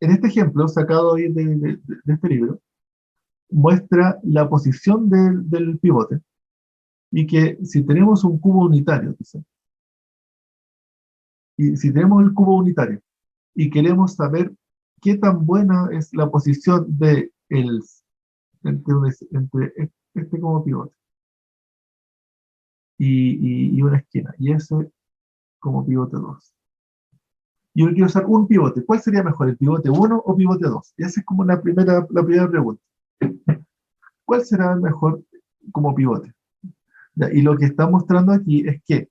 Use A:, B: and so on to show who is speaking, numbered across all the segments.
A: En este ejemplo, sacado ahí de este libro, muestra la posición del pivote y que si tenemos un cubo unitario, dice, y si tenemos el cubo unitario y queremos saber qué tan buena es la posición entre este como pivote y una esquina, y ese como pivote 2. Yo quiero usar un pivote. ¿Cuál sería mejor, el pivote uno o pivote 2? Esa es como la primera pregunta. ¿Cuál será el mejor como pivote? Ya, y lo que está mostrando aquí es que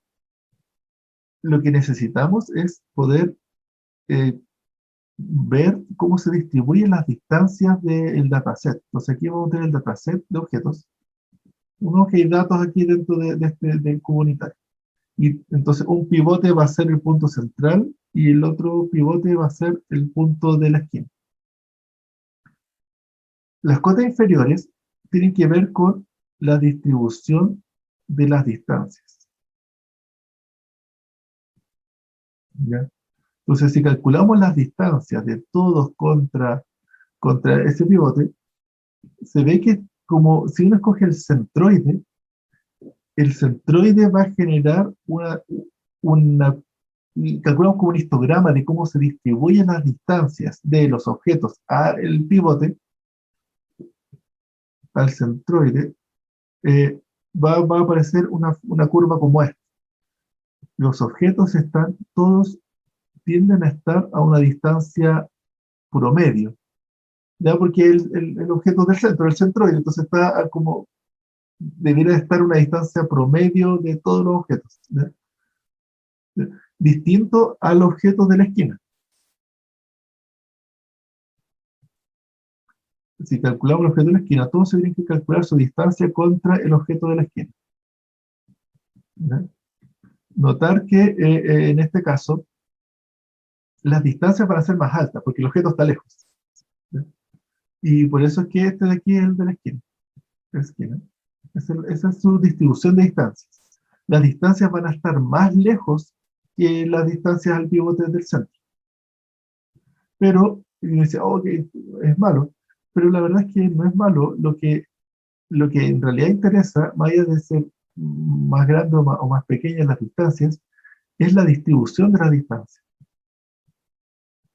A: lo que necesitamos es poder eh, ver cómo se distribuyen las distancias del dataset. Entonces aquí vamos a tener el dataset de objetos, unos que hay datos aquí dentro del cubo unitario. Y entonces un pivote va a ser el punto central y el otro pivote va a ser el punto de la esquina. Las cotas inferiores tienen que ver con la distribución de las distancias, ¿ya? Entonces, si calculamos las distancias de todos contra ese pivote, se ve que como si uno escoge el centroide va a generar una calculamos como un histograma de cómo se distribuyen las distancias de los objetos al pivote, al centroide, eh, va a aparecer una curva como esta. Los objetos todos tienden a estar a una distancia promedio, ¿ya? Porque el objeto es del centroide, entonces debería estar a una distancia promedio de todos los objetos, ¿ya? Distinto al objeto de la esquina. Si calculamos el objeto de la esquina, todos se tienen que calcular su distancia contra el objeto de la esquina, ¿ya? Notar que en este caso las distancias van a ser más altas porque el objeto está lejos, ¿ya? Y por eso es que este de aquí es el de la esquina. Esa es su distribución de distancias. Las distancias van a estar más lejos que las distancias al pivote del centro. Pero, y dice, oh, que es malo, pero la verdad es que no es malo. Lo que en realidad interesa, más allá de ser más grande o más pequeñas las distancias, es la distribución de las distancias.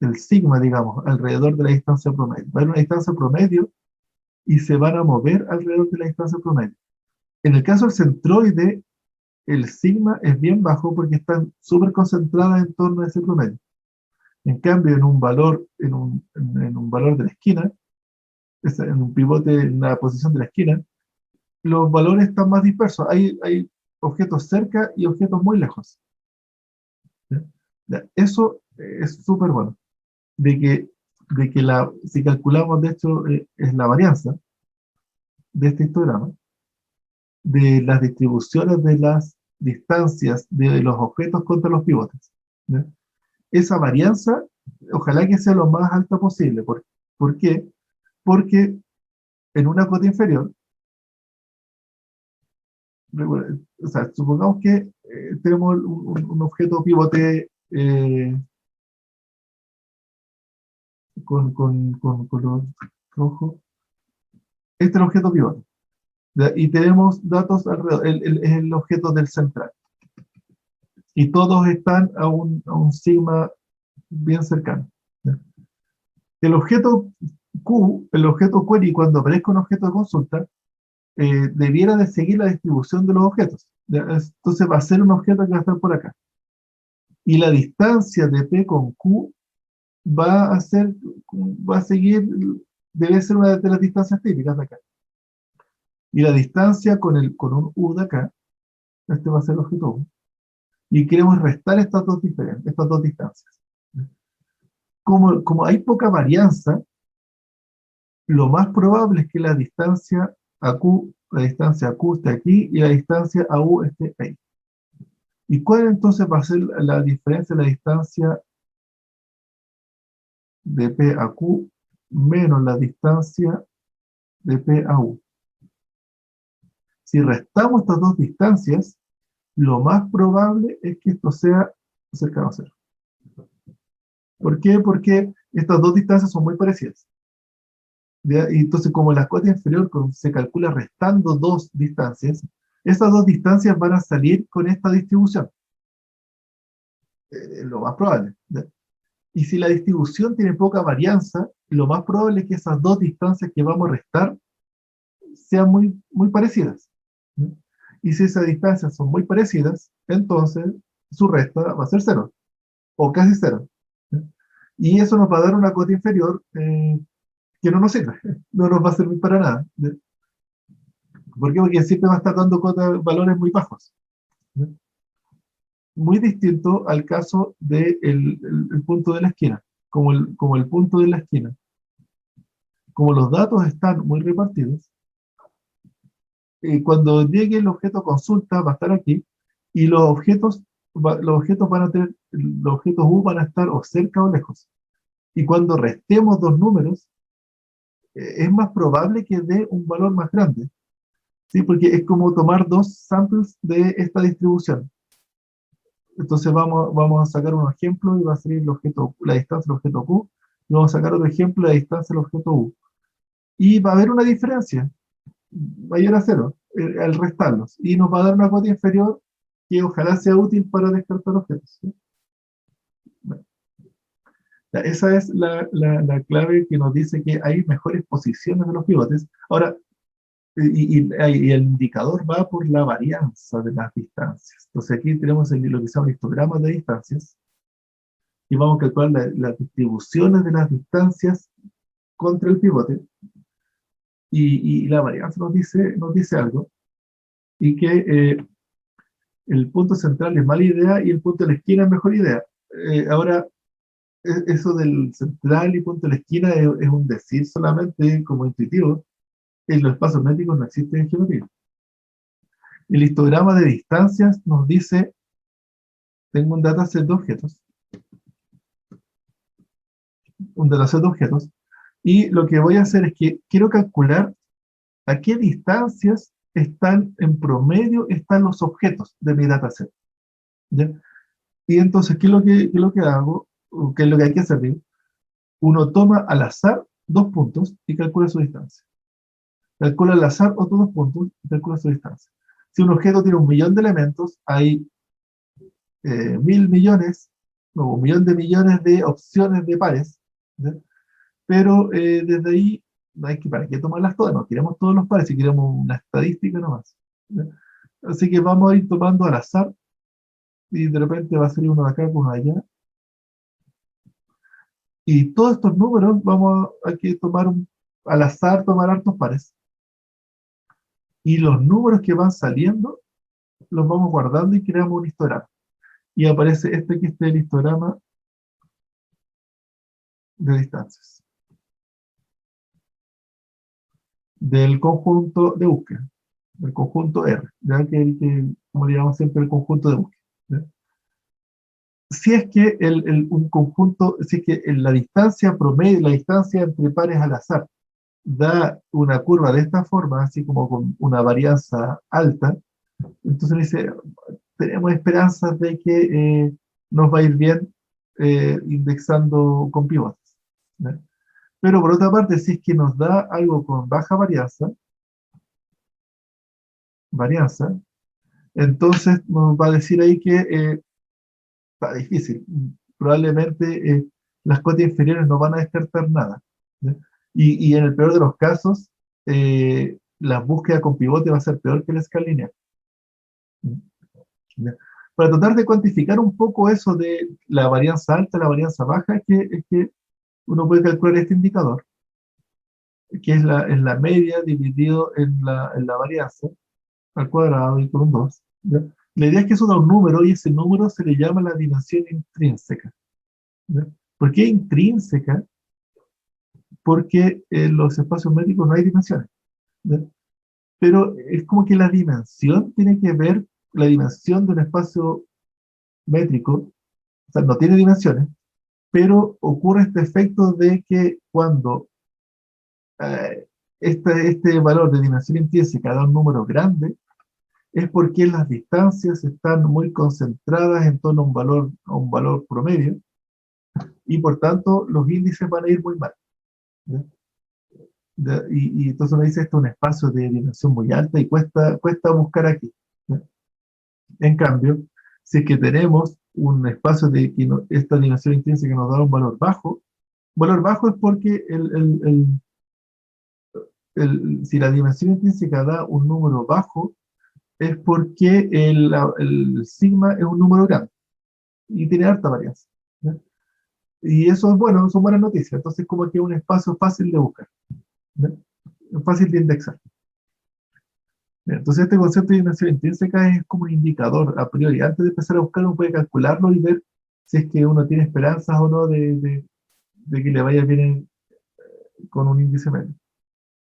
A: El sigma, digamos, alrededor de la distancia promedio. Va a haber una distancia promedio y se van a mover alrededor de la distancia promedio. En el caso del centroide, el sigma es bien bajo porque están súper concentradas en torno a ese promedio. En cambio, en un valor de la esquina, en un pivote en la posición de la esquina, los valores están más dispersos. Hay objetos cerca y objetos muy lejos, ¿ya? Ya, eso es súper bueno. Si calculamos, de hecho, es la varianza de este histograma, de las distribuciones de las distancias de los objetos contra los pivotes, ¿ya? Esa varianza, ojalá que sea lo más alta posible. ¿Por qué? Porque en una cota inferior, o sea, supongamos que tenemos un objeto pivote con color rojo. Este es el objeto pivote, ¿ya? Y tenemos datos alrededor, es el objeto del central. Y todos están a un sigma bien cercano, ¿ya? El objeto el objeto query, cuando aparezca un objeto de consulta, debiera de seguir la distribución de los objetos, ¿ya? Entonces va a ser un objeto que va a estar por acá. Y la distancia de P con Q va a seguir, debe ser una de las distancias típicas de acá. Y la distancia con un U de acá, este va a ser el objeto U. Y queremos restar estas dos distancias. Como hay poca varianza, lo más probable es que la distancia a Q esté aquí y la distancia a U esté ahí. ¿Y cuál entonces va a ser la diferencia de la distancia de P a Q menos la distancia de P a U? Si restamos estas dos distancias, lo más probable es que esto sea cercano a cero. ¿Por qué? Porque Estas dos distancias son muy parecidas. ¿Ya? Y entonces, como la cota inferior se calcula restando dos distancias, esas dos distancias van a salir con esta distribución, lo más probable. ¿Ya? Y si la distribución tiene poca varianza, lo más probable es que esas dos distancias que vamos a restar sean muy parecidas. ¿Ya? Y si esas distancias son muy parecidas, entonces su resta va a ser cero, o casi cero. ¿Ya? Y eso nos va a dar una cota inferior que no nos sirve, no nos va a servir para nada. ¿Ya? ¿Por qué? Porque siempre va a estar dando valores muy bajos. ¿Ya? Muy distinto al caso del el punto de la esquina, como el punto de la esquina. Como los datos están muy repartidos, cuando llegue el objeto consulta va a estar aquí y los objetos van a tener, los objetos U van a estar o cerca o lejos. Y cuando restemos dos números, es más probable que dé un valor más grande, ¿sí? Porque es como tomar dos samples de esta distribución. Entonces vamos a sacar un ejemplo y va a salir el objeto, la distancia del objeto Q, y vamos a sacar otro ejemplo, la distancia del objeto U. Y va a haber una diferencia mayor a cero al restarlos, y nos va a dar una cuota inferior que ojalá sea útil para descartar objetos. ¿Sí? Bueno, esa es la clave que nos dice que hay mejores posiciones de los pivotes. Ahora, y el indicador va por la varianza de las distancias. Entonces aquí tenemos lo que se llama histogramas de distancias, y vamos a calcular las distribuciones de las distancias contra el pivote, y la varianza nos dice algo, y que el punto central es mala idea y el punto de la esquina es mejor idea. Ahora, eso del central y punto de la esquina es un decir solamente como intuitivo. En los espacios métricos no existe en geometría. El histograma de distancias nos dice, tengo un dataset de objetos, y lo que voy a hacer es que quiero calcular a qué distancias están en promedio están los objetos de mi dataset. ¿Ya? Y entonces, qué es lo que hago? ¿Qué es lo que hay que hacer? Digo? Uno toma al azar dos puntos y calcula su distancia. Calcula al azar otros dos puntos y calcula su distancia. Si un objeto tiene 1 millón de elementos, hay 1.000 millones, no, 1 millón de millones de opciones de pares, ¿ya? Pero desde ahí no hay que, ¿para qué tomarlas todas? No queremos todos los pares, si queremos una estadística nomás. ¿Ya? Así que vamos a ir tomando al azar, y de repente va a salir uno de acá, uno de allá. Y todos estos números vamos a que tomar al azar, tomar hartos pares. Y los números que van saliendo los vamos guardando y creamos un histograma. Y aparece que es el histograma de distancias del conjunto de búsqueda, del conjunto R, ¿ya? Como le llamamos siempre, el conjunto de búsqueda. ¿Ya? Si es que un conjunto, si es que la distancia promedio, la distancia entre pares al azar, da una curva de esta forma, así como con una varianza alta, entonces dice, tenemos esperanzas de que nos va a ir bien indexando con pivotes. ¿Ya? Pero por otra parte, si es que nos da algo con baja varianza, entonces nos va a decir ahí que está difícil. Probablemente las cotas inferiores no van a descartar nada. ¿Ya? Y en el peor de los casos, la búsqueda con pivote va a ser peor que la escala lineal. ¿Ya? Para tratar de cuantificar un poco eso de la varianza alta, la varianza baja, es que uno puede calcular este indicador, que es la media dividido en la varianza al cuadrado y con un 2. ¿Ya? La idea es que eso da un número y ese número se le llama la dimensión intrínseca. ¿Ya? ¿Por qué intrínseca? Porque en los espacios métricos no hay dimensiones. ¿Ya? Pero es como que la dimensión tiene que ver, la dimensión de un espacio métrico, o sea, no tiene dimensiones, pero ocurre este efecto de que cuando eh, este valor de dimensión intrínseca da un número grande, es porque las distancias están muy concentradas en torno a un valor promedio, y por tanto los índices van a ir muy mal. ¿Ya? Y entonces uno dice, esto es un espacio de dimensión muy alta y cuesta buscar aquí. ¿Ya? En cambio, si es que tenemos un espacio de que esta dimensión intrínseca nos da un valor bajo es porque si la dimensión intrínseca da un número bajo, es porque el sigma es un número grande y tiene alta varianza. ¿Ya? Y eso es bueno, son buenas noticias. Entonces, como que es un espacio fácil de buscar, ¿ya? Fácil de indexar. Bien, entonces, este concepto de dimensión intrínseca es como un indicador a priori. Antes de empezar a buscar, uno puede calcularlo y ver si es que uno tiene esperanzas o no de que le vaya bien con un índice medio.